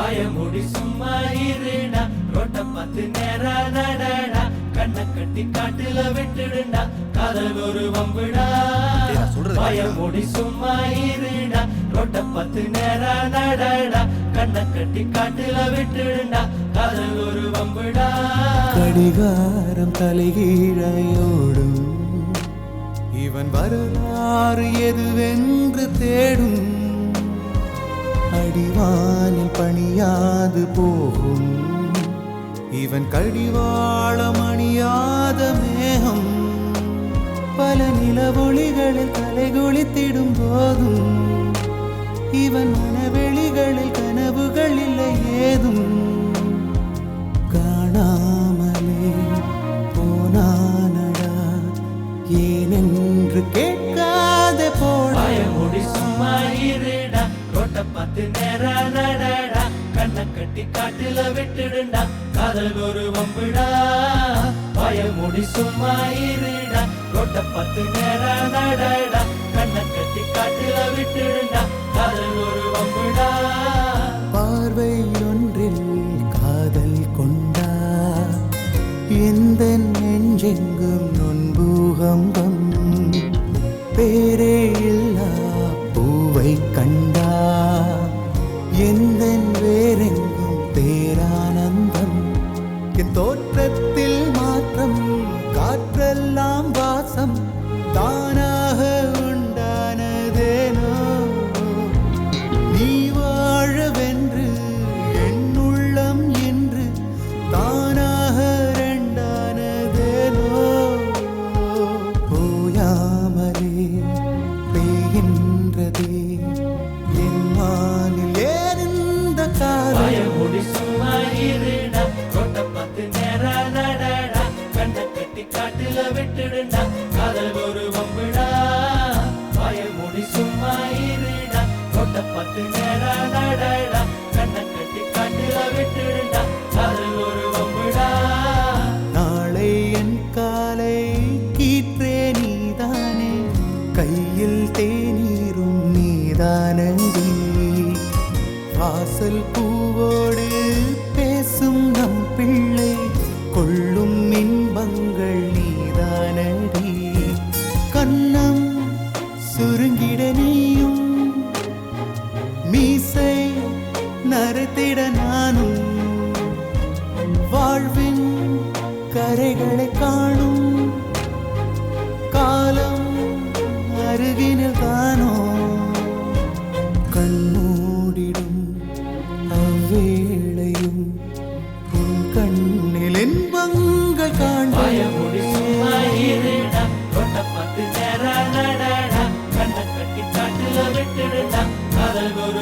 வாய மூடி சும்மா இருடா ரோட்ட பார்த்து நேரா நடடா கண்ணை கட்டி காட்டுல விட்டுடுண்டா காதல் ஒரு வம்புடா வாய மூடி சும்மா இருடா ரோட்ட பார்த்து நேரா நடடா கண்ணை கட்டி காட்டுல விட்டுடுண்டா காதல் ஒரு வம்புடா கடிகாரம் தலைகீழையோடும் இவன் வரலாறு எதுவென்று தேடும் அடிவானில் பணியாது போகும் இவன் கடிவாளம் அணியாத மேகம் பல நிலவொளிகளில் தலைகுளித்திடும் போதும் இவன் மனவெளிகளில் கனவுகள் இல்லை ஏதும் காணாமலே போனானடா ஏனென்று கேட்காத வாய மூடி சும்மா இருடா ரோட்ட பார்த்து நேரா நடடா கண்ணை கட்டி காட்டுல விட்டுடுண்டா காதல் ஒரு வம்புடா வாய மூடி சும்மா இருடா ரோட்ட பார்த்து நேரா நடடா கண்ணை கட்டி காட்டுல விட்டுடுண்டா காதல் ஒரு வம்புடா பார்வை ஒன்றில் காதல் கொண்டா எந்த நெஞ்செங்கும் நொன்பூகம்பம் பேரே இல்லா பூவை கண்டா எந்த வேறெங்கும் பேரானந்தம் என் தோற்றத்தில் மாற்றம் காற்றெல்லாம் வாசம் தானாக உண்டானதேனோ நீ வாழவென்று என் உள்ளம் என்று தானாக ரெண்டானதேனோ போயாமலே பெய்கின்றதே என் வானில் ஏறிந்த வாய காதல் மூடி சும்மா இருடா ரோட்ட பார்த்து நேரா நடடா கண்ணை கட்டி காட்டுல விட்டுடுண்டா காதல் ஒரு வம்புடா வாய மூடி சும்மா இருடா ரோட்ட பார்த்து நேரா நடடா கண்ணை கட்டி காட்டுல விட்டுடுண்டா காதல் ஒரு வம்புடா நாளை என் காலை கீற்றே நீதானே கையில் தேநீரும் நீதானடி வாசல் பூவோடு பேசும் நம் பிள்ளை கொள்ளும் இன்பங்கள் நீதானடி கண்ணம் சுருங்கிட நீயும் மீசை நரைத்திட நானும் வாழ்வின் கரைகளை காணும் காலம் அருகினில் தானோ கண்மூடிடும் அவ்வேளையும் உன் கண்ணில் இன்பங்கள் வாய மூடி சும்மா காண்பேன் இருடா ரோட்ட பார்த்து நேரா நடடா கண்ணை கட்டி காட்டுல விட்டுடுண்டா காதல் ஒரு